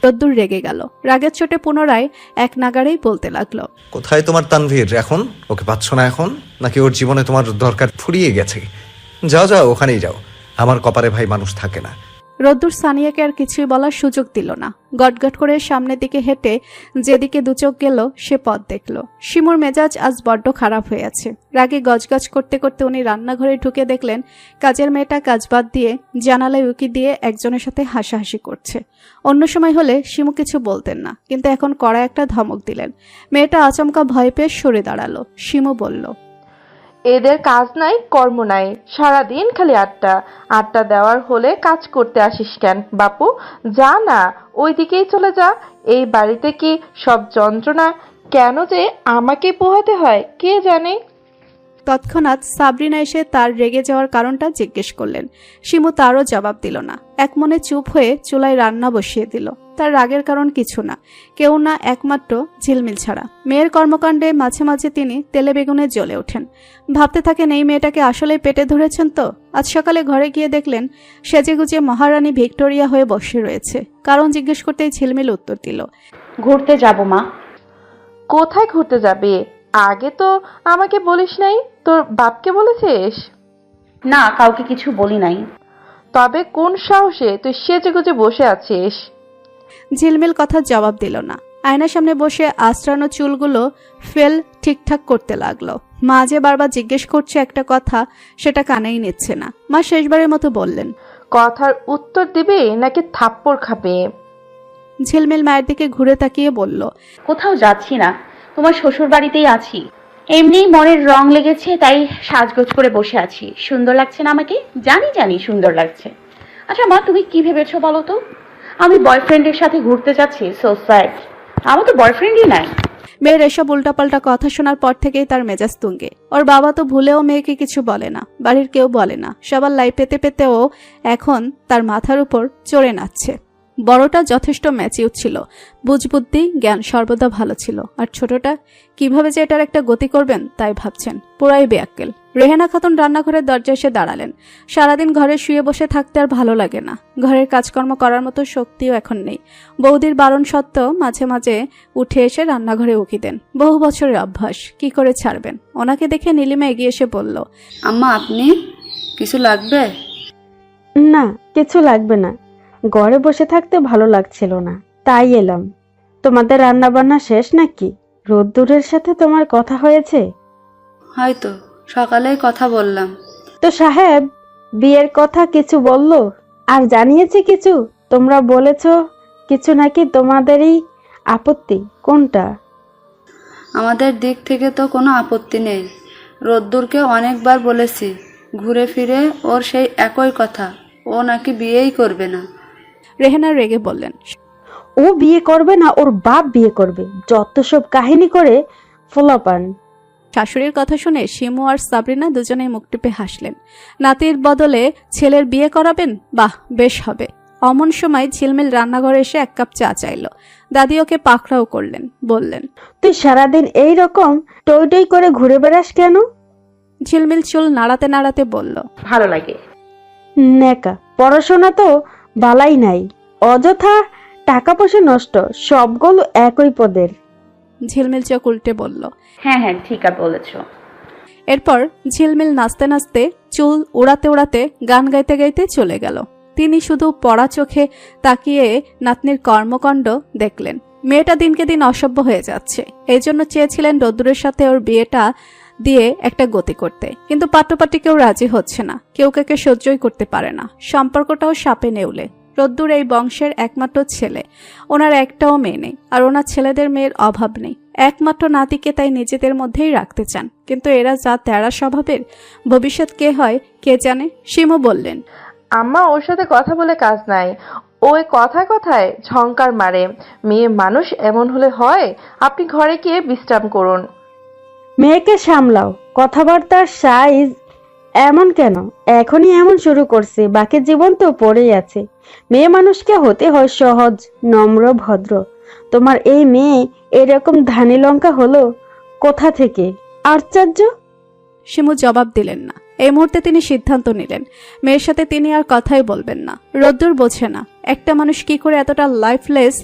রোদ্দুর রেগে গেল। রাগের চোটে পুনরায় এক নাগাড়েই বলতে লাগলো, কোথায় তোমার তানভীর এখন? ওকে পাচ্ছ না এখন? নাকি ওর জীবনে তোমার দরকার ফুরিয়ে গেছে? যাও যাও, ওখানেই যাও। আমার কপারে ভাই মানুষ থাকে না। রোদ্দুর সানিয়াকে আর কিছুই বলার সুযোগ দিল না। গটগট করে সামনের দিকে হেঁটে যেদিকে দুচোখ গেল সে পথ দেখল। শিমুর মেজাজ আজ বড্ড খারাপ হয়ে আছে। রাগে গজগজ করতে করতে উনি রান্নাঘরে ঢুকে দেখলেন কাজের মেয়েটা কাজ বাদ দিয়ে জানালায় উকি দিয়ে একজনের সাথে হাসাহাসি করছে। অন্য সময় হলে শিমু কিছু বলতেন না, কিন্তু এখন কড়া একটা ধমক দিলেন। মেয়েটা আচমকা ভয় পেয়ে সরে দাঁড়ালো। শিমু বলল, এদের কাজ নাই কর্ম নাই, সারাদিন খালি আড্ডা। আড্ডা দেওয়ার হলে কাজ করতে আসিস কেন বাপু? যা না, ওই দিকেই চলে যা। এই বাড়িতে কি সব যন্ত্রণা কেন যে আমাকে পোহাতে হয় কে জানে। তৎক্ষণাৎ সাবরিনা এসে তার রেগে যাওয়ার কারণটা জিজ্ঞেস করলেন। শিমু তারও জবাব দিল না। এক মনে চুপ হয়ে চুলায় রান্না বসিয়ে দিল। তার রাগের কারণ কিছু না, কেউ না, একমাত্র ঝিলমিল ছাড়া। মেয়ের কর্মকাণ্ডে মাঝে মাঝে তিনি তেলে বেগুনে জ্বলে ওঠেন। ভাবতে থাকেন এই মেয়েটাকে আসলেই পেটে ধরেছেন তো। আজ সকালে ঘরে গিয়ে দেখলেন সেজেগুজে মহারানী ভিক্টোরিয়া হয়ে বসে রয়েছে। কারণ জিজ্ঞেস করতেই ঝিলমিল উত্তর দিল, ঘুরতে যাব মা। কোথায় ঘুরতে যাবে? আগে তো আমাকে বলিস নাই। তোর বাপকে বলেছিস? না, কাউকে কিছু বলি নাই। তবে কোন সাহসে তুই সেজেগুজে বসে আছিস? ঝিলমিল কথার জবাব দিল না। আয়নার সামনে বসে আঁচড়ানো চুলগুলো ফেল ঠিকঠাক করতে লাগলো। মা যে বারবার জিজ্ঞেস করছে একটা কথা, সেটা কানেই নিচ্ছে না। মা শেষবারের মতো বললেন, কথার উত্তর দিবি নাকি থাপ্পড় খাবে? ঝিলমিল মায়ের দিকে ঘুরে তাকিয়ে বলল, কোথাও যাচ্ছি না, তোমার শ্বশুর বাড়িতেই আছি। এমনি মনের রং লেগেছে তাই সাজগোজ করে বসে আছি। সুন্দর লাগছে না আমাকে? জানি জানি সুন্দর লাগছে। আচ্ছা মা, তুমি কি ভেবেছো বলো তো? আমি বয়ফ্রেন্ডের সাথে ঘুরতে যাচ্ছি? So sad. আমার তো বয়ফ্রেন্ডই নাই। মেয়ের এসব উল্টাপাল্টা কথা শোনার পর থেকেই তার মেজাজ তুঙ্গে। ওর বাবা তো ভুলেও মেয়েকে কিছু বলে না, বাড়ির কেউ বলে না। সবার লাই পেতে পেতেও এখন তার মাথার উপর চড়ে নাচছে। বড়টা যথেষ্ট ম্যাচিউর ছিল, বুঝবুদ্ধি জ্ঞান সর্বদা ভালো ছিল। আর ছোটটা কিভাবে যে এটার একটা গতি করবেন তাই ভাবছেন। পুরাই বেয়াক্কেল। রেহেনা খাতুন রান্নাঘরের দরজায় এসে দাঁড়ালেন। সারাদিন ঘরে শুয়ে বসে থাকতে আর ভালো লাগে না। ঘরের কাজকর্ম করার মতো শক্তিও এখন নেই। বৌদির বারণ সত্ত্বেও মাঝে মাঝে উঠে এসে রান্নাঘরে উকি দেন। বহু বছরের অভ্যাস, কি করে ছাড়বেন। ওনাকে দেখে নীলিমা এগিয়ে এসে বলল, আম্মা, আপনি কিছু লাগবে? না, কিছু লাগবে না। ঘরে বসে থাকতে ভালো লাগছিল না, তাই এলাম। তোমাদের রান্না বান্না শেষ নাকি? রোদ্দুরের সাথে তোমার কথা হয়েছে? হয়তো সকালেই কথা বললাম। তো সাহেব বিয়ের কথা কিছু বললো? আর জানিয়েছে কিছু? তোমরা বলেছ কিছু নাকি তোমাদেরই আপত্তি? কোনটা? আমাদের দিক থেকে তো কোনো আপত্তি নেই। রোদ্দুরকে অনেকবার বলেছি, ঘুরে ফিরে ওর সেই একই কথা, ও নাকি বিয়েই করবে না। রেহেনা রেগে বললেন, ও বিয়ে করবে না, ওর বাপ বিয়ে করবে। যত সব কাহিনী করে ফোলাপান। শাশুড়ির কথা শুনে শিমু আর সাবরিনা দুজনেই মুখ টিপে হাসলেন। নাতির বদলে ছেলের বিয়ে করাবেন? বাহ, বেশ হবে। অমন সময় ঝিলমিল রান্নাঘরে এসে এক কাপ চা চাইল। দাদি ওকে পাকড়াও করলেন, বললেন, তুই সারাদিন এই রকম টই টই করে ঘুরে বেড়াস কেন? ঝিলমিল চুল নাড়াতে নাড়াতে বলল, ভালো লাগে। নেকা পড়াশোনা তো বালাই নাই, অযথা টাকা পয়সা নষ্ট, সবগুলো একই পদের। ঝিলমিল চোখ উল্টে বলল। হ্যাঁ হ্যাঁ, ঠিক আছে বলেছো। এরপর ঝিলমিল নাচতে নাচতে, চুল উড়াতে উড়াতে, গান গাইতে গাইতে চলে গেল। তিনি শুধু পড়া চোখে তাকিয়ে নাতনির কর্মকাণ্ড দেখলেন। মেয়েটা দিনকে দিন অসভ্য হয়ে যাচ্ছে। এই জন্য চেয়েছিলেন রোদ্দুরের সাথে ওর বিয়েটা দিয়ে একটা গতি করতে, কিন্তু পাট্টপাটি কেউ রাজি হচ্ছে না। কেউ কাকে সহ্যই করতে পারে না। সম্পর্কটাও সাপে নেউলে। রোদ্দুর এই বংশের একমাত্র ছেলে, ওনার একটাও মেয়ে নেই। আর ওনার ছেলেদের মেয়ের অভাব নেই। একমাত্র নাতিকে তাই নিজেদের মধ্যেই রাখতে চান। কিন্তু এরা যা তেড়া স্বভাবের, ভবিষ্যৎ কে হয় কে জানে। শিমু বললেন, আম্মা, ওর সাথে কথা বলে কাজ নাই। ওই কথায় কথায় ঝংকার মারে। মেয়ে মানুষ এমন হলে হয়? আপনি ঘরে গিয়ে বিশ্রাম করুন। মেয়েকে সামলাও, কথাবার্তার সাইজ এমন কেন? এখনই এমন শুরু করছে, বাকি জীবন তো পড়েই আছে। মেয়ে মানুষকে হতে হয় সহজ, নম্র, ভদ্র। তোমার এই মেয়ে এরকম ধানি লঙ্কা হলো কোথা থেকে? আশ্চর্য। শিমু জবাব দিলেন না। এই মুহূর্তে তিনি সিদ্ধান্ত নিলেন মেয়ের সাথে তিনি আর কথাই বলবেন না। রোদ্দুর বোঝে না একটা মানুষ কি করে এতটা লাইফলেস,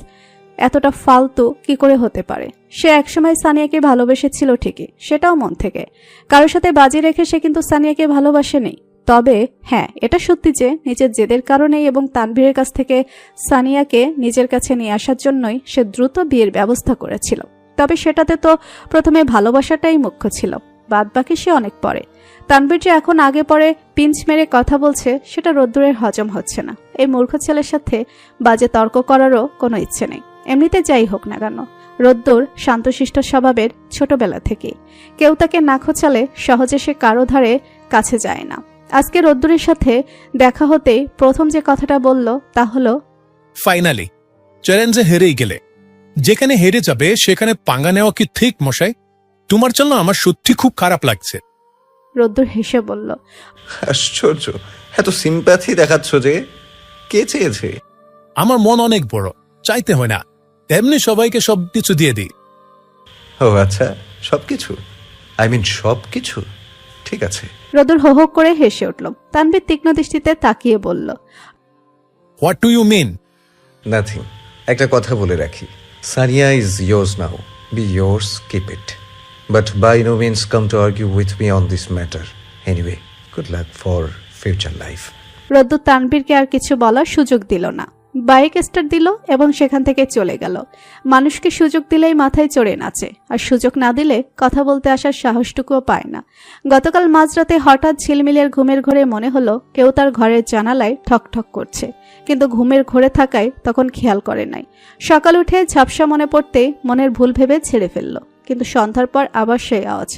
এতটা ফালতু কি করে হতে পারে। সে একসময় সানিয়াকে ভালোবেসেছিল ঠিকই, সেটাও মন থেকে। কারোর সাথে বাজি রেখে সে কিন্তু সানিয়াকে ভালোবাসেনি। তবে হ্যাঁ, এটা সত্যি যে নিজের জেদের কারণেই এবং তানভীরের কাছ থেকে সানিয়াকে নিজের কাছে নিয়ে আসার জন্যই সে দ্রুত বিয়ের ব্যবস্থা করেছিল। তবে সেটাতে তো প্রথমে ভালোবাসাটাই মুখ্য ছিল, বাদবাকি সে অনেক পরে। তানভীর যে এখন আগে পরে পিঞ্চ মেরে কথা বলছে সেটা রোদ্দুরের হজম হচ্ছে না। এই মূর্খ ছেলের সাথে বাজে তর্ক করারও কোনো ইচ্ছে নেই। এমনিতে যাই হোক না কেন, রোদ্দুর শান্তশিষ্ট স্বভাবের ছোটবেলা থেকেই। কেউ তাকে না খোঁচালে সহজে সে কারো ধারে কাছে যায় না। আজকে রোদ্দুরের সাথে দেখা হতেই প্রথম যে কথাটা বলল তা হলো, ফাইনালি চ্যালেঞ্জে হেরেই গেলে। যেখানে হেরে যাবে সেখানে পাঙ্গা নেওয়া কি ঠিক মশাই? তোমার জন্য আমার সত্যি খুব খারাপ লাগছে। রোদ্দুর হেসে বলল, আশ্চর্য, এত সিম্প্যাথি দেখাচ্ছ যে। কে চেয়েছে? আমার মন অনেক বড়, চাইতে হয় না, তেমনি সবাইকে সবকিছু দিয়ে দিই। ও আচ্ছা, সবকিছু? আই মিন সবকিছু? ঠিক আছে। রোদ্দুর হো হো করে হেসে উঠল। তানভীর তীক্ষ্ণ দৃষ্টিতে তাকিয়ে বলল, what do you mean? Nothing. একটা কথা বলে রাখি, Sania is yours now. Be yours, keep it. But by no means come to argue with me on this matter. Anyway, good luck for future life. রোদ্দুর তানভীরকে আর কিছু বলার সুযোগ দিল না। বাইক স্টার্ট দিল এবং সেখান থেকে চলে গেল। মানুষকে সুযোগ দিলেই মাথায় চড়ে নাচে, আর সুযোগ না দিলে কথা বলতে আসার সাহসটুকুও পায় না। গতকাল মাঝরাতে হঠাৎ ঝিলমিলের ঘুমের ঘোরে মনে হলো কেউ তার ঘরের জানালায় ঠকঠক করছে, কিন্তু ঘুমের ঘোরে থাকায় তখন খেয়াল করে নাই। সকাল উঠে ঝাপসা মনে পড়তে মনের ভুল ভেবে ছেড়ে ফেলল, কিন্তু সন্ধ্যার পর আবার সেই আওয়াজ,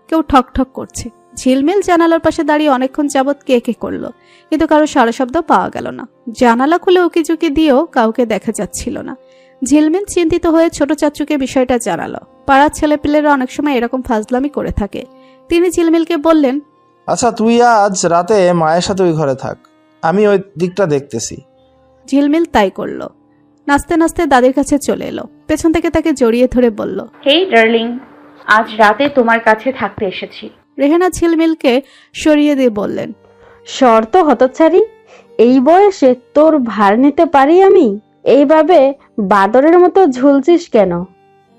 কেউ ঠকঠক করছে। ঝিলমিল জানালার পাশে দাঁড়িয়ে অনেকক্ষণ যাবৎ কে কে করলো, কিন্তু কারো সারা শব্দ পাওয়া গেল না। জানালা খুলে উকিঝুঁকি দিয়েও কাউকে দেখা যাচ্ছিল না। ঝিলমিল চিন্তিত হয়ে ছোট চাচুকে বিষয়টা জানালো। পাড়ার ছেলেপিলেরা অনেক সময় এরকম ফাজলামি করে থাকে। তিনি ঝিলমিলকে বললেন, আচ্ছা, তুই আজ রাতে মায়ের সাথে ওই ঘরে থাক, আমি ওই দিকটা দেখতেছি। ঝিলমিল তাই করলো। নাচতে নাচতে দাদির কাছে চলে এলো, পেছন থেকে তাকে জড়িয়ে ধরে বলল, হেই ডার্লিং, আজ রাতে তোমার কাছে থাকতে এসেছি। রেহেনা ঝিলমিলকে সরিয়ে দিয়ে বললেন, শর্ত হতচ্ছাড়ি, এই বয়সে তোর ভার নিতে পারি আমি? এইভাবে বাদরের মতো ঝুলছিস কেন?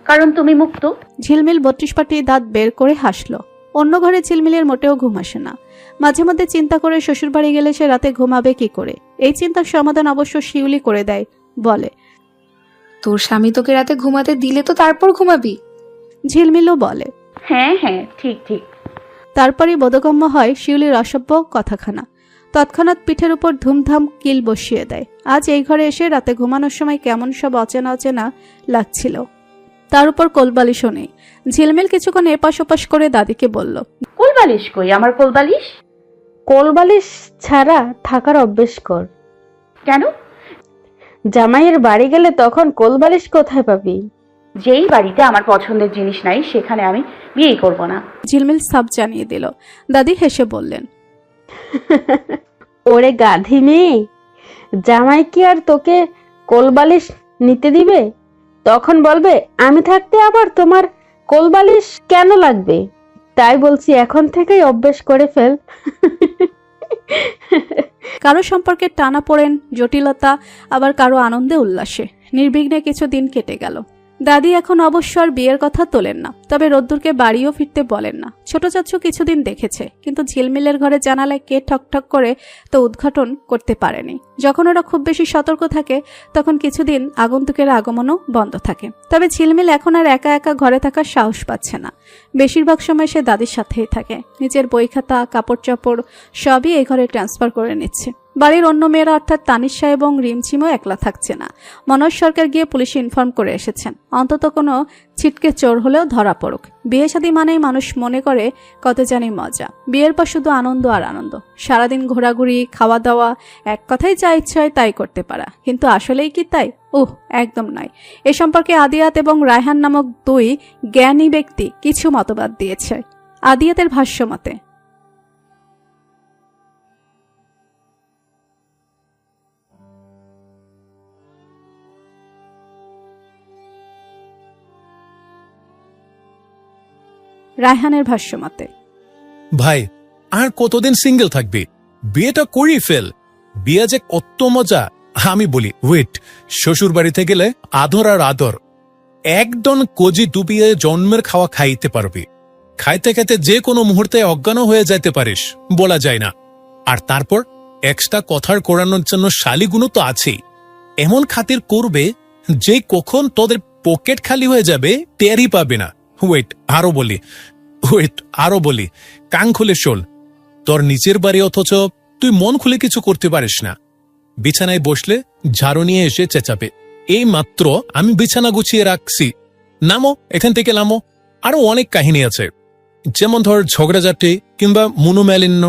কারণ তুমি মুক্ত। ঝিলমিল 32 পাটি দাঁত বের করে হাসলো। অন্য ঘরে ঝিলমিলের মোটেও ঘুম আসে না। মাঝে মধ্যে চিন্তা করে শ্বশুরবাড়ি গেলে সে রাতে ঘুমাবে কি করে। এই চিন্তার সমাধান অবশ্য শিউলি করে দেয়। বলে, তোর স্বামী তোকে রাতে ঘুমাতে দিলে তো তারপর ঘুমাবি। ঝিলমিলও বলে। হ্যাঁ হ্যাঁ, ঠিক ঠিক। তারপরই বোধগম্য হয় শিউলির অসভ্য কথাখানা। তৎক্ষণাৎ পিঠের উপর ধুমধাম কিল বসিয়ে দেয়। আজ এই ঘরে এসে রাতে ঘুমানোর সময় কেমন সব অচেনা অচেনা লাগছিল। তার উপর কোলবালিশও নেই। ঝিলমিল কিছুক্ষণ এপাশ ওপাশ করে দাদিকে বলল, কোলবালিশ কই? আমার কোলবালিশ? কোলবালিশ ছাড়া থাকার অভ্যেস কর। কেন? জামাইয়ের বাড়ি গেলে তখন কোলবালিশ কোথায় পাবি? যেই বাড়িতে আমার পছন্দের জিনিস নাই সেখানে আমি বিয়েই করব না। ঝিলমিল সাপ জানিয়ে দিল। দাদি হেসে বললেন, ওরে গাধি মেয়ে, জামাই কি আর তোকে কোলবালিশ নিতে দিবে? তখন বলবে আমি থাকতে আবার তোমার কোলবালিশ কেন লাগবে? তাই বলছি এখন থেকেই অভ্যেস করে ফেল। কারো সম্পর্কে টানাপোড়েন, জটিলতা, আবার কারো আনন্দে উল্লাসে নির্বিঘ্নে কিছু দিন কেটে গেল। দাদি এখন অবশ্য আর বিয়ের কথা তোলেন না, তবে রোদ্দুরকে বাড়িও ফিরতে বলেন না। ছোট চাচু কিছুদিন দেখেছে, কিন্তু ঝিলমিলের ঘরে জানালায় কে ঠকঠক করে তো উদ্ঘাটন করতে পারেনি। যখন ওরা খুব বেশি সতর্ক থাকে তখন কিছুদিন আগন্তুকের আগমনও বন্ধ থাকে। তবে ঝিলমিল এখন আর একা একা ঘরে থাকার সাহস পাচ্ছে না। বেশিরভাগ সময় সে দাদির সাথেই থাকে। নিজের বই খাতা, কাপড় চাপড় সবই এই ঘরে ট্রান্সফার করে নিচ্ছে। বাড়ির অন্য মেয়েরা অর্থাৎ তানিশা এবং রিমঝিমও একলা থাকছে না। মনোজ সরকার গিয়ে পুলিশে ইনফর্ম করে এসেছেন, অন্তত কোনো ছিটকে চোর হলেও ধরা পড়ুক। বিয়ে শাদী মানেই মানুষ মনে করে কত জানি মজা। বিয়ের পর শুধু আনন্দ আর আনন্দ, সারাদিন ঘোরাঘুরি, খাওয়া দাওয়া, এক কথাই যা ইচ্ছা হয় তাই করতে পারা। কিন্তু আসলেই কি তাই? একদম নয়। এ সম্পর্কে আদিয়াত এবং রায়হান নামক দুই জ্ঞানী ব্যক্তি কিছু মতবাদ দিয়েছে। আদিয়াতের ভাষ্য মতে, রায়হানের ভাষ্য মতে, ভাই আর কতদিন সিঙ্গেল থাকবি? বিয়েটা করিয়ে ফেল। বিয়ে যে কত মজা। আমি বলি ওয়েট, শ্বশুর বাড়িতে গেলে আদর আর আদর। একদম কজি ডুবিয়ে জন্মের খাওয়া খাইতে পারবি। খাইতে খাইতে যে কোনো মুহূর্তে অজ্ঞান হয়ে যাইতে পারিস, বলা যায় না। আর তারপর এক্সট্রা কথার করানোর জন্য শালিগুলো তো আছেই। এমন খাতির করবে যে কখন তোদের পকেট খালি হয়ে যাবে টেরই পাবে না। ওয়েট আরো বলি, কান খুলে শোল। তোর নিচের বাড়ি, অথচ তুই মন খুলে কিছু করতে পারিস না। বিছানায় বসলে ঝাড়ু নিয়ে এসে চেঁচাবে। এই মাত্র আমি বিছানা গুছিয়ে রাখছি, নামো এখান থেকে নামো। আরো অনেক কাহিনী আছে, যেমন ধর ঝগড়াঝাটি কিংবা মনোমালিন্য।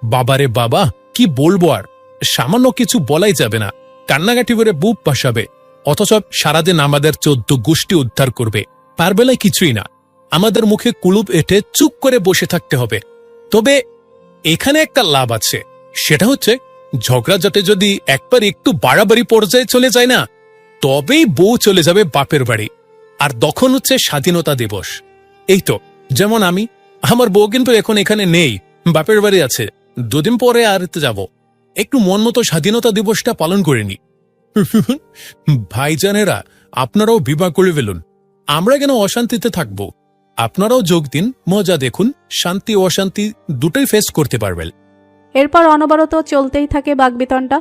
বাবারে বাবা, কি বলবো আর, সামান্য কিছু বলাই যাবে না, কান্নাকাটি করে বুক ভাসাবে। অথচ সারাদিন আমাদের 14 গোষ্ঠী উদ্ধার করবে, তার বেলায় কিছুই না। আমাদের মুখে কুলুপ এঁটে চুপ করে বসে থাকতে হবে। তবে এখানে একটা লাভ আছে, সেটা হচ্ছে ঝগড়াঝাটে যদি একবার একটু বাড়াবাড়ি পর্যায়ে চলে যায় না, তবেই বউ চলে যাবে বাপের বাড়ি। আর তখন হচ্ছে স্বাধীনতা দিবস। এই তো, যেমন আমার বউ কিন্তু এখন এখানে নেই, বাপের বাড়ি আছে। 2 দিন পরে আর যাব, একটু মন মতো স্বাধীনতা দিবসটা পালন করে নি। ভাইজানেরা, আপনারাও বিবাহ করে ফেলুন, আমরা কেন অশান্তিতে থাকবো? আপনারাও যোগ দিন, মজা দেখুন, শান্তি ও অশান্তি দুটোই ফেস করতে পারবেন। এরপর অনবরত চলতেই থাকে বাকবিতণ্ডা।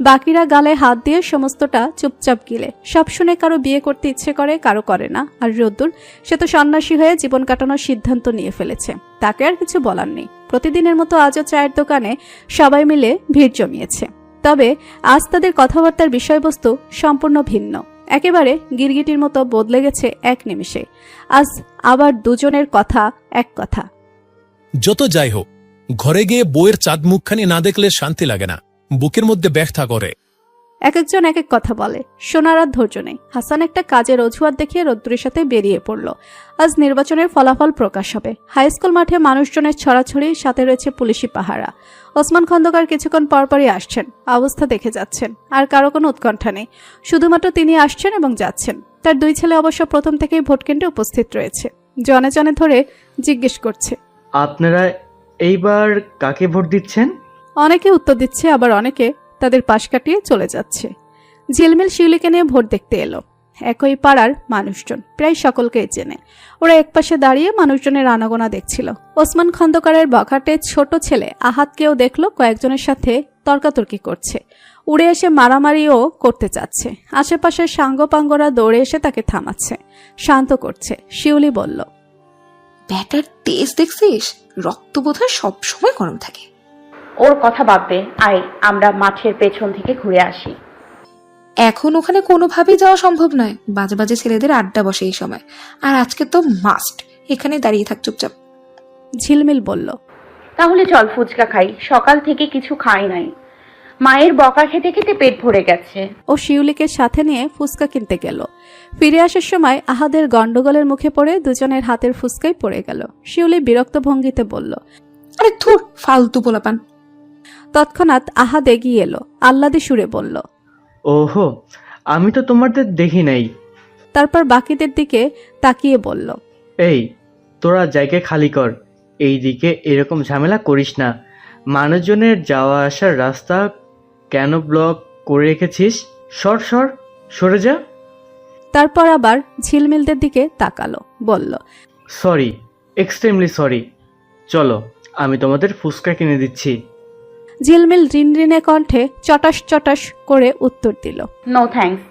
বাকিরা গালে হাত দিয়ে সমস্তটা চুপচাপ গিলে। সব শুনে কারো বিয়ে করতে ইচ্ছে করে, কারো করে না। আর রোদ্দুর, সে তো সন্ন্যাসী হয়ে জীবন কাটানোর সিদ্ধান্ত নিয়ে ফেলেছে, তাকে আর কিছু বলার নেই। প্রতিদিনের মতো আজও চায়ের দোকানে সবাই মিলে ভিড় জমিয়েছে। তবে আজ তাদের কথাবার্তার বিষয়বস্তু সম্পূর্ণ ভিন্ন, একেবারে গিরগিটির মতো বদলে গেছে এক নিমিষে। আজ আবার দুজনের কথা এক কথা। যত যাই হোক, ঘরে গিয়ে বইয়ের চাঁদ মুখখানি না দেখলে শান্তি লাগে না, বুকের মধ্যে ব্যথা করে। এক একজন এক এক কথা বলে, শোনার আর ধৈর্য নেই। হাসান একটা কাজের অজুহাত দেখিয়ে রোদ্দুরের সাথে বেরিয়ে পড়ল। আজ নির্বাচনের ফলাফল প্রকাশ হবে। হাই স্কুল মাঠে মানুষজনের ছড়াছড়ি, সাথে রয়েছে পুলিশি পাহারা। ওসমান খন্দকার কিছুক্ষণ পরপরই আসছেন, অবস্থা দেখে যাচ্ছেন। আর কারো কোনো উৎকণ্ঠা নেই, শুধুমাত্র তিনি আসছেন এবং যাচ্ছেন। তার 2 ছেলে অবশ্য প্রথম থেকেই ভোট কেন্দ্রে উপস্থিত রয়েছে। জনে জনে ধরে জিজ্ঞেস করছে, আপনারা এইবার কাকে ভোট দিচ্ছেন? অনেকে উত্তর দিচ্ছে, আবার অনেকে তাদের পাশ কাটিয়ে চলে যাচ্ছে। ঝিলমিল শিউলিকে নিয়ে ভোট দেখতে এলো। একই পাড়ার মানুষজন, প্রায় সকলকেই চেনে। ওরা একপাশে দাঁড়িয়ে মানুষজনের আনাগোনা দেখছিল। ওসমান খন্দকারের বখাটে ছোট ছেলে আহাতকেও দেখলো কয়েকজনের সাথে তর্কাতর্কি করছে। উড়ে এসে মারামারিও করতে চাচ্ছে। আশেপাশের সাঙ্গপাঙ্গরা দৌড়ে এসে তাকে থামাচ্ছে, শান্ত করছে। শিউলি বলল, ব্যাটার তেজ দেখছিস? রক্ত বোধহয় সবসময় গরম থাকে। ওর কথা বাদ দে, আয় আমরা মাঠের পেছন থেকে ঘুরে আসি। এখন ওখানে কোনোভাবেই যাওয়া সম্ভব নয়, বাজে বাজে ছেলেদের আড্ডা বসে এই সময়। আর আজকে তো মাস্ট এখানে দাঁড়িয়ে থাক চুপচাপ। ঝিলমিল বলল, তাহলে চল ফুচকা খাই, সকাল থেকে কিছু খাই নাই। মায়ের বকা খেতে খেতে পেট ভরে গেছে। ও শিউলিকে সাথে নিয়ে ফুচকা কিনতে গেল। ফিরে আসার সময় আহাদের গন্ডগোলের মুখে পড়ে দুজনের হাতের ফুচকাই পড়ে গেল। শিউলি বিরক্ত ভঙ্গিতে বলল, আরে ধুর, ফালতু পোলাপান। তৎক্ষণাৎ আহাদ এগিয়ে এলো, আহ্লাদে সুরে বলল, ওহো, আমি তো তোমাদের দেখি নাই। তারপর বাকিদের দিকে তাকিয়ে বলল, এই তোরা জায়গা খালি কর, এই দিকে এরকম ঝামেলা করিস না। মানুষজনের যাওয়া আসার রাস্তা কেন ব্লক করে রেখেছিস? সরে যা। তারপর আবার ঝিলমিলদের দিকে তাকালো, বলল, সরি, এক্সট্রিমলি সরি। চলো, আমি তোমাদের ফুচকা কিনে দিচ্ছি। ঝিলমিল রিনরিনে কণ্ঠে চটাস চটাস করে উত্তর দিল, নো থ্যাঙ্কস।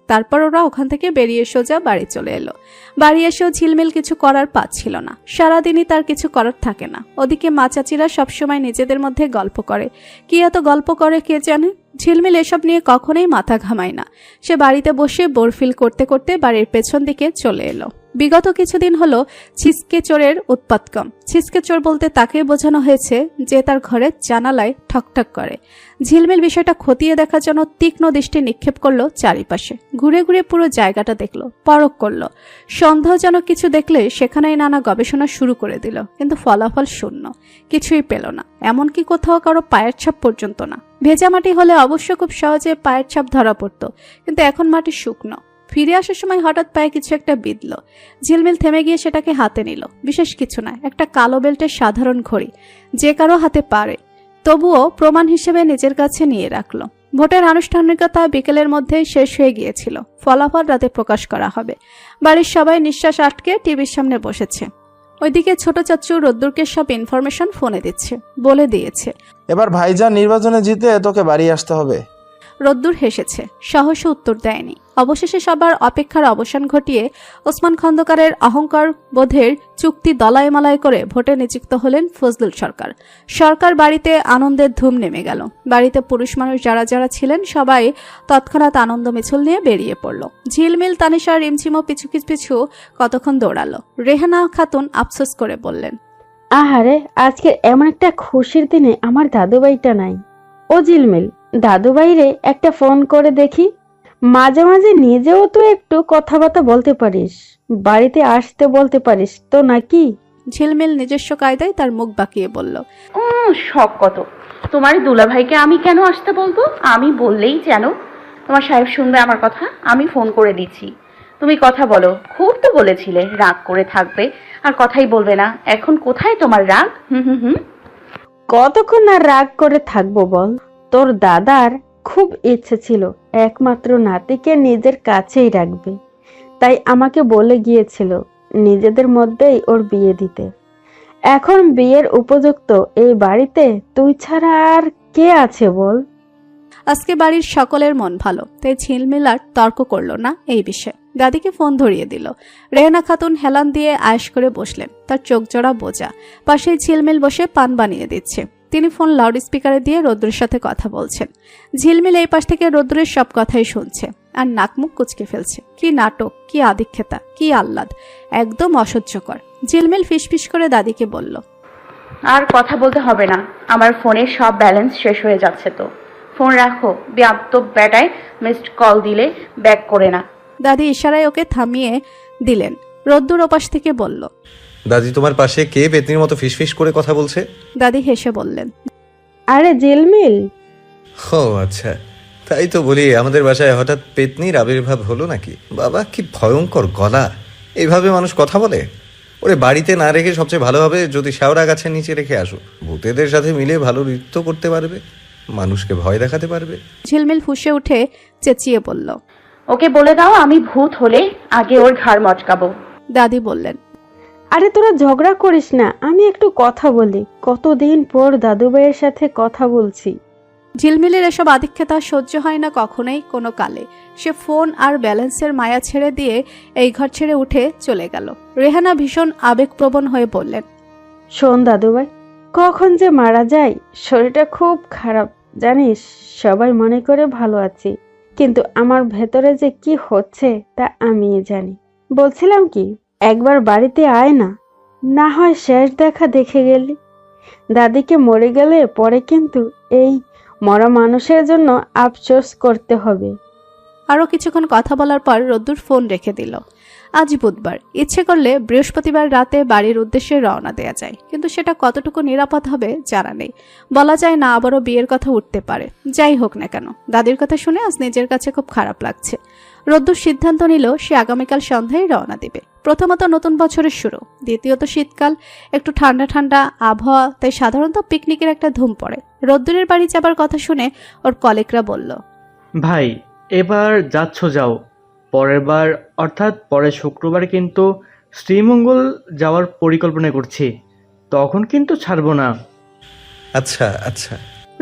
তারপর ওরা ওখান থেকে বেরিয়ে সোজা বাড়ি চলে এলো। বাড়ি এসেও ঝিলমিল কিছু করার পাচ্ছিল না। সারাদিনই তার কিছু করার থাকে না। ওদিকে মা চাচিরা সবসময় নিজেদের মধ্যে গল্প করে। কি এত গল্প করে কে জানে। ঝিলমিল এসব নিয়ে কখনোই মাথা ঘামায় না। সে বাড়িতে বসে বোর ফিল করতে করতে বাড়ির পেছন দিকে চলে এলো। বিগত কিছুদিন হলো ছিচকে চোরের উৎপাত কম। ছিচকে চোর বলতে তাকে বোঝানো হয়েছে যে তার ঘরের জানালায় ঠকঠক করে। ঝিলমিল বিষয়টা খতিয়ে দেখার জন্য তীক্ষ্ণ দৃষ্টি নিক্ষেপ করলো চারিপাশে। ঘুরে ঘুরে পুরো জায়গাটা দেখলো, পরখ করলো। সন্দেহজনক কিছু দেখলে সেখানেই নানা গবেষণা শুরু করে দিল, কিন্তু ফলাফল শূন্য, কিছুই পেল না। এমনকি কোথাও কারো পায়ের ছাপ পর্যন্ত না। ভেজা মাটি হলে অবশ্য খুব সহজে পায়ের ছাপ ধরা পড়তো, কিন্তু এখন মাটি শুকনো। ফিরে আসার সময় হঠাৎ পায়ে কিছু একটা বিঁধল। ঝিলমিল থেমে গিয়ে সেটাকে হাতে নিল। বিশেষ কিছু না, একটা কালো বেল্টের সাধারণ ঘড়ি, যে কারো হাতে পারে। তবুও প্রমাণ হিসেবে নিজের কাছে নিয়ে রাখলো। ভোটের আনুষ্ঠানিকতা বিকেলের মধ্যেই শেষ হয়ে গিয়েছিল। ফলাফল রাতে প্রকাশ করা হবে। বাড়ির সবাই নিঃশ্বাস আটকে টিভির সামনে বসেছে। ওইদিকে ছোট চাচু রোদ্দুরকে সব ইনফরমেশন ফোনে দিচ্ছে, বলে দিয়েছে। এবার ভাইজান নির্বাচনে জিতে তোকে বাড়ি আসতে হবে। রোদ্দুর হেসেছে, সহসা উত্তর দেয়নি। অবশেষে সবার অপেক্ষার অবসান ঘটিয়ে ওসমান খন্দকারের অহংকার বোধের চুক্তি দলাইমালাই করে ভোটে নিযুক্ত হলেন ফজলুল সরকার। সরকার বাড়িতে আনন্দের ধুম নেমে গেল। বাড়িতে পুরুষ মানুষ যারা যারা ছিলেন সবাই তৎক্ষণাৎ আনন্দ মিছিল নিয়ে বেরিয়ে পড়ল। ঝিলমিল, তানিশা, রিমঝিমও পিছু পিছু কতক্ষণ দৌড়ালো। রেহানা খাতুন আফসোস করে বললেন, আহারে, আজকে এমন একটা খুশির দিনে আমার দাদুভাইটা নাই। ও ঝিলমিল, দাদুভাইরে একটা ফোন করে দেখি। মাঝে মাঝে নিজেও তো একটু কথাবার্তা বলতে পারিস, বাড়িতে আসতে বলতে পারিস তো নাকি? ঝিলমিল নিজস্ব কায়দায় তার মুখ বাঁকিয়ে বলল, শখ কত! তোমার দুলাভাইকে আমি কেন আসতে বলবো? আমি বললেই যেন তোমার সাহেব শুনবে আমার কথা। আমি ফোন করে দিচ্ছি, তুমি কথা বলো। খুব তো বলেছিলে রাগ করে থাকবে আর কথাই বলবে না। এখন কোথায় তোমার রাগ? হুম। কতক্ষণ আর রাগ করে থাকবো বল? তোর দাদার খুব ইচ্ছে ছিল একমাত্র নাতিকে নিজের কাছেই রাখবে, তাই আমাকে বলে গিয়েছিল নিজেদের মধ্যেই ওর বিয়ে দিতে। এখন বিয়ের উপযুক্ত এই বাড়িতে তুই ছাড়া আর কে আছে বল? আজকে বাড়ির সকলের মন ভালো, তাই ঝিলমিল আর তর্ক করলো না এই বিষয়ে। দাদিকে ফোন ধরিয়ে দিল। রেহানা খাতুন হেলান দিয়ে আয়েশ করে বসলেন, তার চোখ জোড়া বোঝা। পাশেই ঝিলমিল বসে পান বানিয়ে দিচ্ছে। তিনি ফোন লাউড স্পিকারে দিয়ে রোদ্রের সাথে কথা বলছেন। ঝিলমিল এই পাশ থেকে রোদ্রের সব কথাই শুনছে আর নাকমুখ কুচকে ফেলছে। কি নাটক, কি আদিক্ষেতা, কি আহ্লাদ, একদম অসহ্যকর। ঝিলমিল ফিসফিস করে দাদিকে বলল, আর কথা বলতে হবে না, আমার ফোনের সব ব্যালেন্স শেষ হয়ে যাচ্ছে। তো ফোন রাখো, বেয়াদব বেটায় মিসড কল দিলে ব্যাক করে না। দাদি ইশারায় ওকে থামিয়ে দিলেন। রোদ্দুর ওপাশ থেকে বলল, দাদি, তোমার পাশে কে পেতনির মতো ফিসফিস করে কথা বলছে? দাদি হেসে বললেন, আরে ঝিলমিল। ও আচ্ছা, তাই তো বলি আমাদের বাসায় হঠাৎ পেতনির আবির্ভাব হলো নাকি। বাবা, কি ভয়ঙ্কর গলা! এইভাবে মানুষ কথা বলে? ওরে বাড়িতে না রেখে সবচেয়ে ভালো হবে যদি শেওড়া গাছের নিচে রেখে আসো। ভূতেদের সাথে মিলে ভালো নৃত্য করতে পারবে, মানুষকে ভয় দেখাতে পারবে। ঝিলমিল ফুঁসে উঠে চেঁচিয়ে বলল, ওকে বলে দাও আমি ভূত হলে আগে ওর ঘাড় মচকাবো। দাদি বললেন, আরে তোরা ঝগড়া করিস না, আমি একটু কথা বলি। কতদিন পর দাদুভাইয়ের সাথে কথা বলছি। ঝিলমিলের এসব আদিক্ষেতা সহ্য হয় না কখনোই কোনো কালে। সে ফোন আর ব্যালেন্সের মায়া ছেড়ে দিয়ে এই ঘর ছেড়ে উঠে চলে গেল। রেহানা ভীষণ আবেগপ্রবণ হয়ে বললেন, শোন দাদুভাই, কখন যে মারা যায়, শরীরটা খুব খারাপ জানিস। সবাই মনে করে ভালো আছি, কিন্তু আমার ভেতরে যে কি হচ্ছে তা আমিই জানি। বলছিলাম কি, একবার বাড়িতে আয় না, না হয় শেষ দেখা দেখে গেলি। দাদিকে মরে গেলে পরে কিন্তু এই মরা মানুষের জন্য আফসোস করতে হবে। আরও কিছুক্ষণ কথা বলার পর রোদ্দুর ফোন রেখে দিল। আজ বুধবার, ইচ্ছে করলে বৃহস্পতিবার রাতে বাড়ির উদ্দেশ্যে রওনা দেয়া যায়, কিন্তু সেটা কতটুকু নিরাপদ হবে জানা নেই। বলা যায় না আবারও বিয়ের কথা উঠতে পারে। যাই হোক না কেন, দাদির কথা শুনে আজ নিজের কাছে খুব খারাপ লাগছে। রোদ্দুর সিদ্ধান্ত নিল সে আগামীকাল সন্ধ্যায় রওনা দেবে। প্রথমত নতুন বছরের শুরু, দ্বিতীয়ত শীতকাল, একটু ঠান্ডা ঠান্ডা আবহাওয়া, তাই সাধারণত পিকনিকের একটা ধুম পড়ে। রোদ্দুরের বাড়ি যাবার কথা শুনে ওর কলিগরা বলল, ভাই, এবার যাচ্ছ যাও, পরের বার অর্থাৎ পরের শুক্রবার কিন্তু শ্রীমঙ্গল যাওয়ার পরিকল্পনা করছি, তখন কিন্তু ছাড়বো না। আচ্ছা আচ্ছা।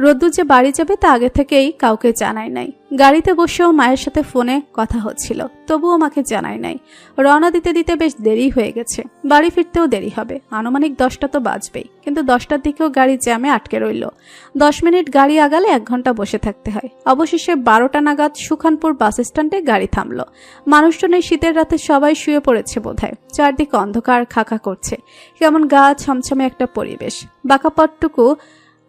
রোদ্দুর যে বাড়ি যাবে তা আগে থেকেই কাউকে জানায় নাই। গাড়িতে বসেও মায়ের সাথে ফোনে কথা হচ্ছিল, তবুও মাকে জানায় নাই। রওনা দিতে দিতে বেশ দেরি হয়ে গেছে, বাড়ি ফিরতেও দেরি হবে। আনুমানিক 10টা তো বাজবেই, কিন্তু 10টার দিকেও গাড়ি জ্যামে আটকে রইল। 10 মিনিট গাড়ি আগালে 1 ঘন্টা বসে থাকতে হয়। অবশেষে 12টা নাগাদ সুখানপুর বাস স্ট্যান্ডে গাড়ি থামলো। মানুষজন এই শীতের রাতে সবাই শুয়ে পড়েছে বোধহয়। চারদিকে অন্ধকার খাকা করছে, কেমন গা ছমছমে একটা পরিবেশ। বাঁকা পথটুকু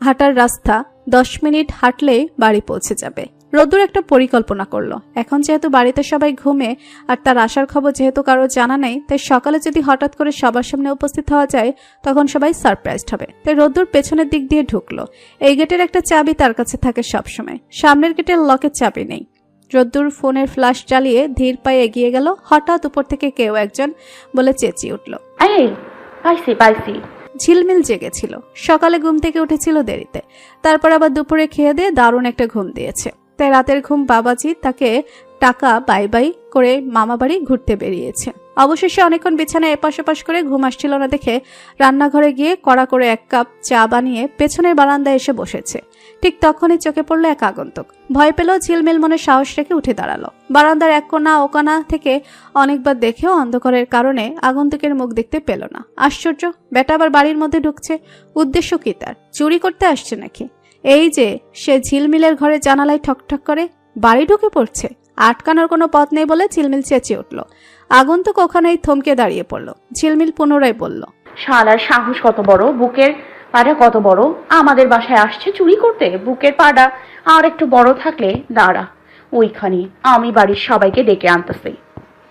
হাঁটার রাস্তা, 10 মিনিট হাঁটলেই বাড়ি পৌঁছে যাবে। রোদ্দুর একটা পরিকল্পনা করলো। এখন যেহেতু বাড়িতে সবাই ঘুমে আর তার আসার খবর যেহেতু কারো জানা নেই, তাই সকালে যদি হঠাৎ করে সবার সামনে উপস্থিত হওয়া যায় তখন সবাই সারপ্রাইজড হবে। তাই রোদ্দুর পেছনের দিক দিয়ে ঢুকলো। এই গেটের একটা চাবি তার কাছে থাকে সবসময়, সামনের গেটের লকের চাবি নেই। রোদ্দুর ফোনের ফ্ল্যাশ জ্বালিয়ে ধীর পায়ে এগিয়ে গেল। হঠাৎ উপর থেকে কেউ একজন বলে চেঁচিয়ে উঠল। এই পাইছি পাইছি। ঝিলমিল জেগেছিল। সকালে ঘুম থেকে উঠেছিল দেরিতে, তারপর আবার দুপুরে খেয়ে দিয়ে দারুণ একটা ঘুম দিয়েছে। তাই রাতের ঘুম বাবাজি তাকে টাকা বাই বাই করে মামাবাড়ি ঘুরতে বেরিয়েছে। অবশেষে অনেকক্ষণ বিছানায় এপাশ ওপাশ করে ঘুম আসছিল না দেখে রান্নাঘরে গিয়ে কড়া করে 1 কাপ চা বানিয়ে পেছনের বারান্দায় এসে বসেছে। ঠিক তখনই চোখে পড়ল এক আগন্তুক। ভয় পেল, ঝিলমিল মনে সাহস রেখে উঠে দাঁড়ালো। বারান্দার এক কোণা ও কোণা থেকে অনেকবার দেখেও অন্ধকারের কারণে আগন্তুকের মুখ দেখতে পেল না। আশ্চর্য, বেটা আবার বাড়ির মধ্যে ঢুকছে। উদ্দেশ্য কি তার? চুরি করতে আসছে নাকি? এই যে সে ঝিলমিলের ঘরে জানালায় ঠকঠক করে বাড়ি ঢুকে পড়ছে। আটকানোর কোনো পথ নেই বলে ঝিলমিল চেঁচিয়ে উঠল। আগন্তুক ওখানেই থমকে দাঁড়িয়ে পড়ল। ঝিলমিল পুনরায় বলল, শালার সাহস কত বড়, বুকের পাটা কত বড়, আমাদের বাসায় আসছে চুরি করতে। বুকের পাটা আর একটু বড় থাকলে দাঁড়া, ওইখানে আমি বাড়ির সবাইকে ডেকে আনতেছি।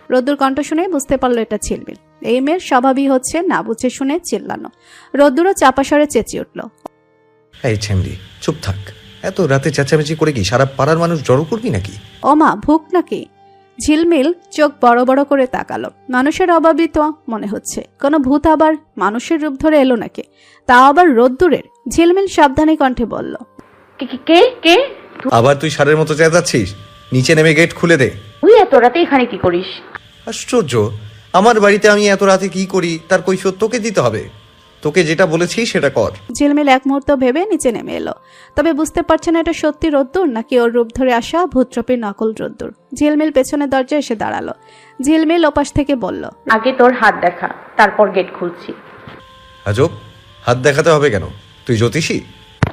রোদ্দুর কণ্ঠ শুনে বুঝতে পারল এটা ঝিলমিল। এই মেয়ের স্বভাবই হচ্ছে না বুঝে শুনে চিল্লানো। রোদ্দুরও চাপা স্বরে চেঁচিয়ে উঠল, এই ছেমরি, চুপ থাক। এত রাতে চেঁচামেচি করে কি সারা পাড়ার মানুষ জড়ো করবি নাকি? ওমা, ভুক নাকি? ঝিলমিল চোখ বড় বড় করে তাকালো। মানুষের অভাবই তো মনে হচ্ছে। কোনো ভূত আবার মানুষের রূপ ধরে এলো নাকি? তাও আবার রোদ্দুরের। ঝিলমিল সাবধানী কণ্ঠে বলল, কে কে কে? আবার তুই ষাঁড়ের মতো চেঁচাচ্ছিস? নিচে নেমে গেট খুলে দে। তুই এত রাতে এখানে কি করিস? আশ্চর্য, আমার বাড়িতে আমি এত রাতে কি করি তার কৈফিয়ত তোকে দিতে হবে। তোকে যেটা বলেছি সেটা কর। ঝিলমিল এক মুহূর্ত ভেবে নিচে নেমে এলো। তবে বুঝতে পারছে না এটা সত্যি রোদ্দুর নাকি ওর রূপ ধরে আসা ভূতরূপীর নকল রোদ্দুর। ঝিলমিল পেছনের দরজায় এসে দাঁড়ালো। ঝিলমিল ওপাশ থেকে বলল, আগে তোর হাত দেখা, তারপর গেট খুলছি। আজব, হাত দেখাতে হবে কেন? তুই জ্যোতিষী?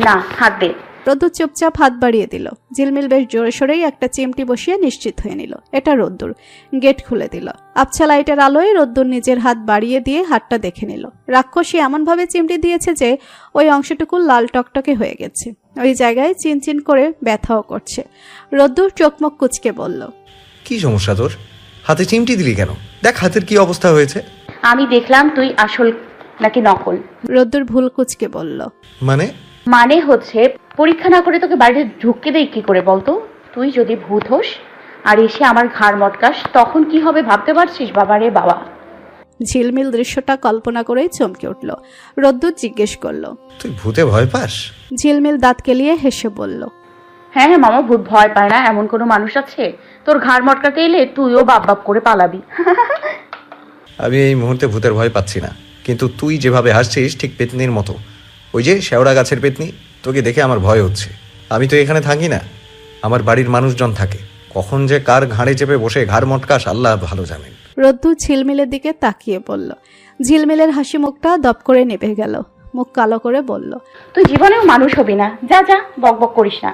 না, হাত দে। রোদ্দুর চুপচাপ হাত বাড়িয়ে দিল। ঝিলমিল বেশ জোরে সরেই একটা চিমটি বসিয়ে নিশ্চিত হয়ে নিল এটা রোদ্দুর। গেট খুলে দিল। আবছা লাইটের আলোয় রোদ্দুর নিজের হাত বাড়িয়ে দিয়ে হাতটা দেখে নিল। রাক্ষসী এমনভাবে চিমটি দিয়েছে যে ওই অংশটুকু লাল টকটকে হয়ে গেছে। ওই জায়গায় চিনচিন করে ব্যথাও করছে। রোদ্দুর চোখমুখ কুচকে বলল, কি সমস্যা তোর? হাতে চিমটি দিলি কেন? দেখ হাতের কি অবস্থা হয়েছে। আমি দেখলাম তুই আসল নাকি নকল। রোদ্দুর ভুল কুচকে বলল, মানে হচ্ছে পরীক্ষা না করে তোকে বাড়িতে ঢুকতে দেই কি করে বলতো? তুই যদি ভূত হোস আর এসে আমার ঘাড় মটকাস তখন কি হবে ভাবতে পারছিস? বাবারে বাবা। ঝিলমিল দৃশ্যটা কল্পনা করেই চমকে উঠল। রোদ্দুর জিজ্ঞেস করলো, তুই ভূতে ভয় পাস? ঝিলমিল দাঁত কেলিয়ে হেসে বলল, হ্যাঁ হ্যাঁ মামা, ভূত ভয় পায় না এমন কোনো মানুষ আছে? তোর ঘাড় মটকাতে এলে তুইও বাপ বাপ করে পালাবি। আমি এই মুহূর্তে ভূতের ভয় পাচ্ছি না, কিন্তু তুই যেভাবে হাসছিস ঠিক পেতনির মতো। ওই যে শেওড়া গাছের পেতনি, তোকে দেখে আমার ভয় হচ্ছে। আমি তো এখানে থাকি না, আমার বাড়ির মানুষজন থাকে। কখন যে কার ঘাড়ে চেপে বসে ঘাড় মটকাস আল্লাহ ভালো জানেন। রোদ্দুর ঝিলমিলের দিকে তাকিয়ে বলল। ঝিলমিলের হাসি মুখটা দপ করে নেভে গেল। মুখ কালো করে বলল, তুই জীবনেও মানুষ হবি না, যা যা, বক বক করিস না।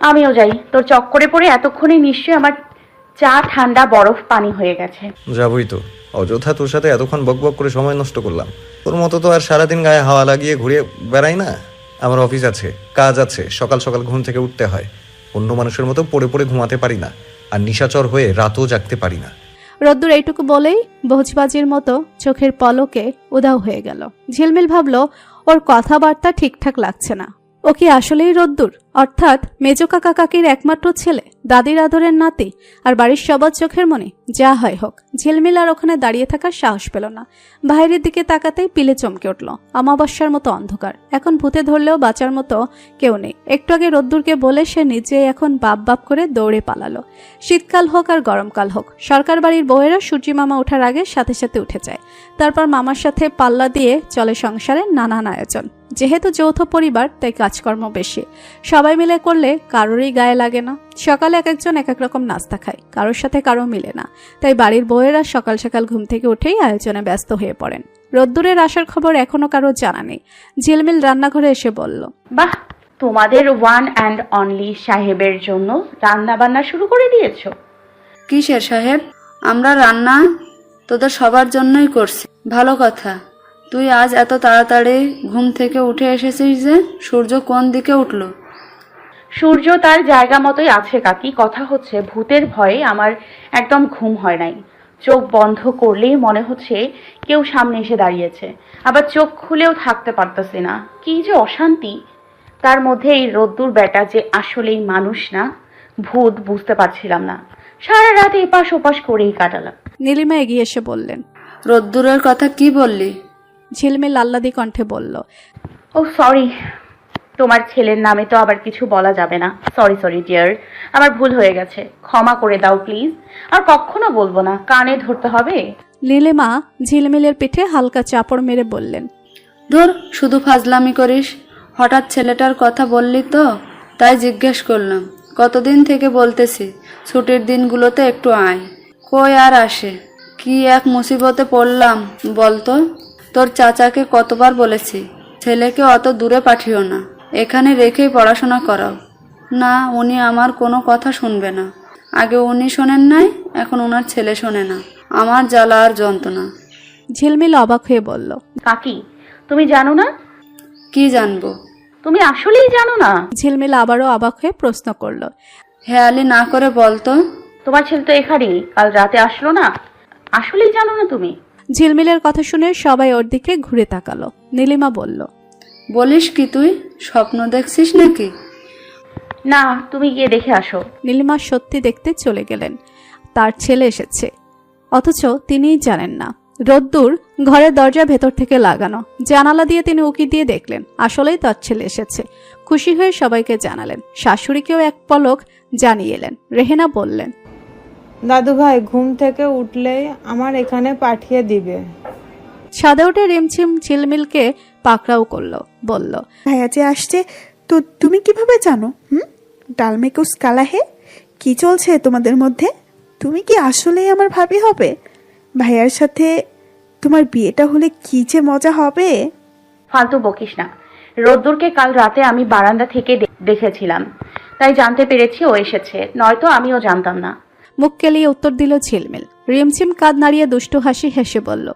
আমিও যাই, তোর চক্করে পড়ে এতক্ষণে নিশ্চয়ই আমার চা ঠান্ডা বরফ পানি হয়ে গেছে। যাবই তো, অযথা তোর সাথে এতক্ষণ বকবক করে সময় নষ্ট করলাম। তোর মতো তো আর সারাদিন গায়ে হাওয়া লাগিয়ে ঘুরে বেড়াই না। আমার অফিস আছে, কাজ আছে, সকাল সকাল ঘুম থেকে উঠতে হয়। অন্য মানুষের মতো পড়ে পড়ে ঘুমাতে পারি না, আর নিশাচর হয়ে রাতও জাগতে পারি না। রোদ্দুর এইটুকু বলেই ভোজবাজির মতো চোখের পলকে উধাও হয়ে গেল। ঝিলমিল ভাবল ওর কথাবার্তা ঠিকঠাক লাগছে না। ও কি আসলেই রোদ্দুর, অর্থাৎ মেজো কাকা কাকির একমাত্র ছেলে, দাদির আদরের নাতি, আর বাড়ির সবার চোখের মনি? যা হয় হোক, ঝিলমিল আর ওখানে দাঁড়িয়ে থাকার সাহস পেল না। বাইরের দিকে তাকাতেই পিলে চমকে উঠল। অমাবস্যার মতো অন্ধকার, এখন ভূতে ধরলেও বাঁচার মতো কেউ নেই। একটু আগে রোদ্দুরকে বলে সে নিজে এখন বাপ বাপ করে দৌড়ে পালালো। শীতকাল হোক আর গরমকাল হোক, সরকার বাড়ির বউয়েরা সূর্যি মামা ওঠার আগে সাথে সাথে উঠে যায়। তারপর মামার সাথে পাল্লা দিয়ে চলে সংসারের নানান আয়োজন। যেহেতু যৌথ পরিবার তাই কাজকর্ম বেশি, সবাই মিলে করলে কারোরই গায়ে লাগে না। সকালে এক একজন এক এক রকম নাস্তা খায়, কারোর সাথে কারো মিলে না। তাই বাড়ির বউয়েরা সকাল সকাল ঘুম থেকে উঠেই আয়োজনে ব্যস্ত হয়ে পড়েন। রোদ্দুরের আসার খবর এখনো কারো জানা নেই। ঝিলমিল রান্নাঘরে এসে বলল, বাহ, তোমাদের ওয়ান অ্যান্ড অনলি সাহেবের জন্য রান্না বান্না শুরু করে দিয়েছো? কিসের সাহেব? আমরা রান্না তোদের সবার জন্যই করছি। ভালো কথা, তুই আজ এত তাড়াতাড়ি ঘুম থেকে উঠে এসেছিস যে? সূর্য কোন দিকে উঠল? সূর্য তার জায়গা মতোই আছে কাকি। কথা হচ্ছে ভূতের ভয়ে আমার একদম ঘুম হয় নাই। চোখ বন্ধ করলেই মনে হচ্ছে কেউ সামনে এসে দাঁড়িয়েছে, আবার চোখ খুলেও থাকতে পারতেছি না। কি যে অশান্তি। তার মধ্যে এই রোদ্দুর বেটা যে আসলেই মানুষ না, ভূত বুঝতে পারছিলাম না, সারা রাত এপাশ ওপাশ করেই কাটালাম। নীলিমা এগিয়ে এসে বললেন। রোদ্দুরের কথা কি বললি? ঝিলমিল আহ্লাদি কণ্ঠে বলল। ও সরি, তোমার ছেলের নামে তো আবার কিছু বলা যাবে না। সরি সরি ডিয়ার, আমার ভুল হয়ে গেছে, ক্ষমা করে দাও প্লিজ। আর কখনো বলবো না, কানে ধরতে হবে। নীলিমা ঝিলমিলের পিঠে হালকা চাপড় মেরে বললেন। ধর, শুধু ফাজলামি করিস। হঠাৎ ছেলেটার কথা বললি তো, তাই জিজ্ঞেস করলাম। কতদিন থেকে বলতেছি ছুটির দিনগুলোতে একটু আয়, কই আর আসে। কি এক মুসিবতে পড়লাম বলতো। তোর চাচাকে কতবার বলেছি ছেলেকে অত দূরে পাঠিও না, এখানে রেখেই পড়াশোনা করাও। না, উনি আমার কোনো কথা শুনবে না। আগে উনি শোনেন নাই, এখন ওনার ছেলে শোনে না। আমার জ্বালা আর যন্ত্রণা। ঝিলমিল অবাক হয়ে বলল। কাকি, তুমি জানো না? কি জানবো? তুমি আসলেই জানো না? ঝিলমিল আবারও অবাক হয়ে প্রশ্ন করল। হেয়ালি না করে বলতো। তোমার ছেলে তো এখানেই, কাল রাতে আসলো না? আসলেই জানো না তুমি? ঝিলমিলের কথা শুনে সবাই ওর দিকে ঘুরে তাকালো। নীলিমা বলল। বলিস কি তুই? স্বপ্ন দেখছিস নাকি? না, তুমি গিয়ে দেখে আসো। নীলিমা সত্যি দেখতে চলে গেলেন। তার ছেলে এসেছে, অথচ তিনিই জানেন না। রোদ্দুর ঘরের দরজা ভেতর থেকে লাগানো, জানালা দিয়ে তিনি উকি দিয়ে দেখলেন আসলেই তার ছেলে এসেছে। খুশি হয়ে সবাইকে জানালেন, শাশুড়িকেও এক পলক জানিয়ে এলেন। রেহেনা বললেন। দাদু ভাই ঘুম থেকে উঠলেই আমার এখানে পাঠিয়ে দিবে। ছাদে উঠে রিমঝিম ঝিলমিলকে পাকড়াও করলো, বলল। ভাইয়া যে আসছে তো তুমি কিভাবে জানো? ডাল মে কুছ কালা হে? কি চলছে তোমাদের মধ্যে? তুমি কি আসলেই আমার ভাবি হবে? ভাইয়ার সাথে তোমার বিয়েটা হলে কি যে মজা হবে। ফালতু বকিস না। রোদ্দুরকে কাল রাতে আমি বারান্দা থেকে দেখেছিলাম, তাই জানতে পেরেছি ও এসেছে, নয়তো আমিও জানতাম না। মুখ কেলিয়ে উত্তর দিল ঝিলমিল। রিমঝিম কাঁধ নাড়িয়ে দুষ্টু হাসি হেসে বলল।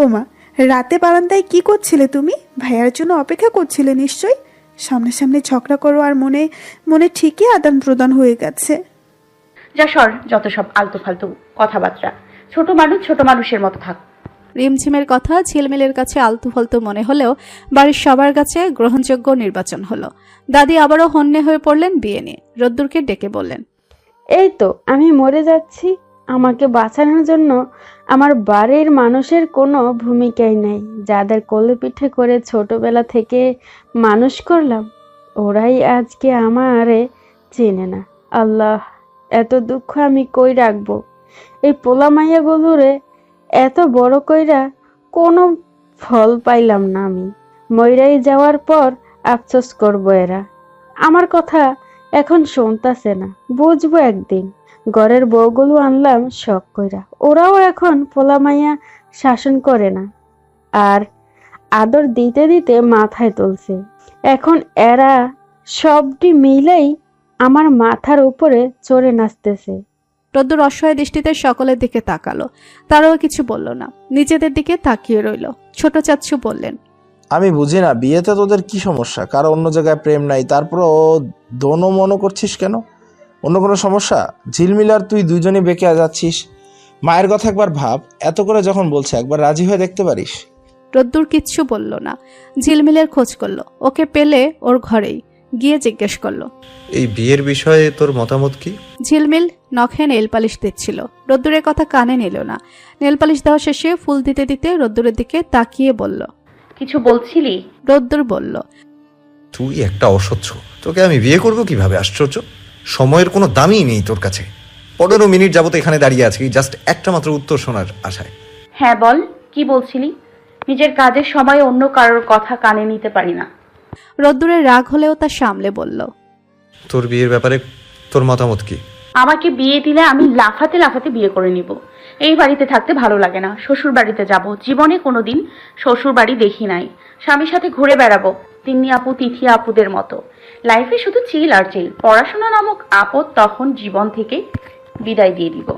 ওমা, রাতে বারান্দায় কি করছিলে তুমি? ভাইয়ার জন্য অপেক্ষা করছিলে নিশ্চয়ই। সামনে ঝগড়া করো আর মনে মনে ঠিকই আদান প্রদান হয়ে গেছে। যা সর, যত সব আলতু ফালতু কথাবার্তা। ছোট মানুষ ছোট মানুষের মতো থাক। রিমঝিমের কথা ঝিলমিলের কাছে আলতু ফালতু মনে হলেও বাড়ির সবার কাছে গ্রহণযোগ্য নির্বাচন হলো। দাদি আবারও হন্যে হয়ে পড়লেন বিয়ে নিয়ে। রোদ্দুরকে ডেকে বললেন। এই তো আমি মরে যাচ্ছি, আমাকে বাঁচানোর জন্য আমার বাড়ির মানুষের কোনো ভূমিকাই নেই। যাদের কোলে পিঠে করে ছোটবেলা থেকে মানুষ করলাম, ওরাই আজকে আমারে চেনে না। আল্লাহ, এত দুঃখ আমি কই রাখবো? এই পোলা মাইয়াগুলোরে এত বড় কইরা কোনো ফল পাইলাম না। আমি মইরাই যাওয়ার পর আফসোস করবো। এরা আমার কথা এখন শুনতাছে না, বুঝবো একদিন। ঘরের বউগুলো আনলাম শখ কইরা, ওরাও এখন পোলা মাইয়া শাসন করে না, আর আদর দিতে দিতে মাথায় তুলছে। এখন এরা সবটি মিলেই আমার মাথার উপরে চড়ে নাচতেছে। রোদ্দুর অসহায় দৃষ্টিতে সকলের দিকে তাকালো, তারাও কিছু বলল না, নিজেদের দিকে তাকিয়ে রইল। ছোট চাচ্ছু বললেন। আমি বুঝি না বিয়েতে তোদের কি সমস্যা? কারো অন্য জায়গায় প্রেম নাই, তারপরও দোনো মনো করছিস কেন? অন্য কোনো সমস্যা? ঝিলমিল আর তুই দুজনই বেঁকে যাচ্ছিস। মায়ের কথা একবার ভাব, এত করে যখন বলছে একবার রাজি হয়ে দেখতে পারিস। রোদ্দুর কিচ্ছু বলল না। ঝিলমিলের খোঁজ করলো, ওকে পেলে ওর ঘরেই গিয়ে জিজ্ঞেস করলো। এই বিয়ের বিষয়ে তোর মতামত কি? ঝিলমিল নখে নেল পালিশ দিচ্ছিল, রোদ্দুরের কথা কানে নিল না। নেল পালিশ দেওয়া শেষে ফুল দিতে দিতে রোদ্দুরের দিকে তাকিয়ে বলল। কিছু বলছিলি? রোদ্দুর বলল। তুই একটা অসহ্য, তোকে আমি বিয়ে করব কিভাবে? আশ্চর্য, সময়ের কোনো দামই নেই তোর কাছে। 15 মিনিট যাবত এখানে দাঁড়িয়ে আছি জাস্ট একটা মাত্র উত্তর শোনার আশায়। হ্যাঁ বল, কি বলছিলি? নিজের কাজের সময় অন্য কারোর কথা কানে নিতে পারি না। রোদ্দুরের রাগ হলেও তা সামলে বলল। তোর বিয়ের ব্যাপারে তোর মতামত কি? আমাকে বিয়ে দিলে আমি লাফাতে লাফাতে বিয়ে করে নিব। এই বাড়িতে থাকতে ভালো লাগে না, শ্বশুর বাড়িতে যাব। জীবনে কোনোদিন শ্বশুর বাড়ি দেখি নাই। স্বামীর সাথে ঘুরে বেড়াবো তিন্নি আপু তিথি আপুদের মতো। লাইফে শুধু চিল আর চিল। পড়াশোনা নামক আপদ তখন জীবন থেকে বিদায় দিয়ে দিব।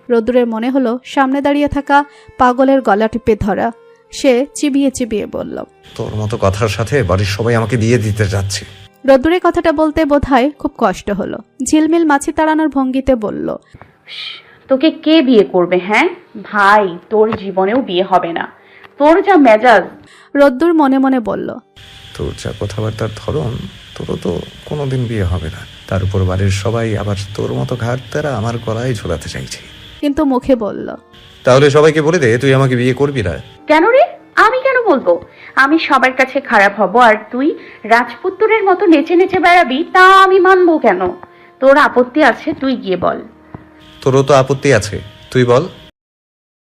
রোদ্দুরের মনে হলো সামনে দাঁড়িয়ে থাকা পাগলের গলা টিপে ধরা। সে চিবিয়ে চিবিয়ে বলল। তোর মতো কথার সাথে বাড়ির সবাই আমাকে বিয়ে দিতে যাচ্ছে। রোদ্দুরের কথাটা বলতে বোধহয় খুব কষ্ট হলো। ঝিলমিল মাছি তাড়ানোর ভঙ্গিতে বলল। তোকে কে বিয়ে করবে? হ্যাঁ ভাই, তোর জীবনেও বিয়ে হবে না। তোর যা মেজাজ। রোদ্দুর মনে মনে বলল। তোর যা কথাবার্তার ধরন, তোরও তো কোনোদিন বিয়ে হবে না। তার উপর বাড়ির সবাই আবার তোর মতো ঘাট তারা আমার গলায় ঝোলাতে চাইছে। কিন্তু মুখে বলল, তাহলে সবাইকে বলে দে তুই আমাকে বিয়ে করবি না। কেন রে? আমি কেন বলবো? আমি সবার কাছে খারাপ হব আর তুই রাজপুত্রের মতো নেচে নেচে বেড়াবি, তা আমি মানবো কেন? তোর আপত্তি আছে, তুই গিয়ে বল। তোরও তো আপত্তি আছে, তুই বল।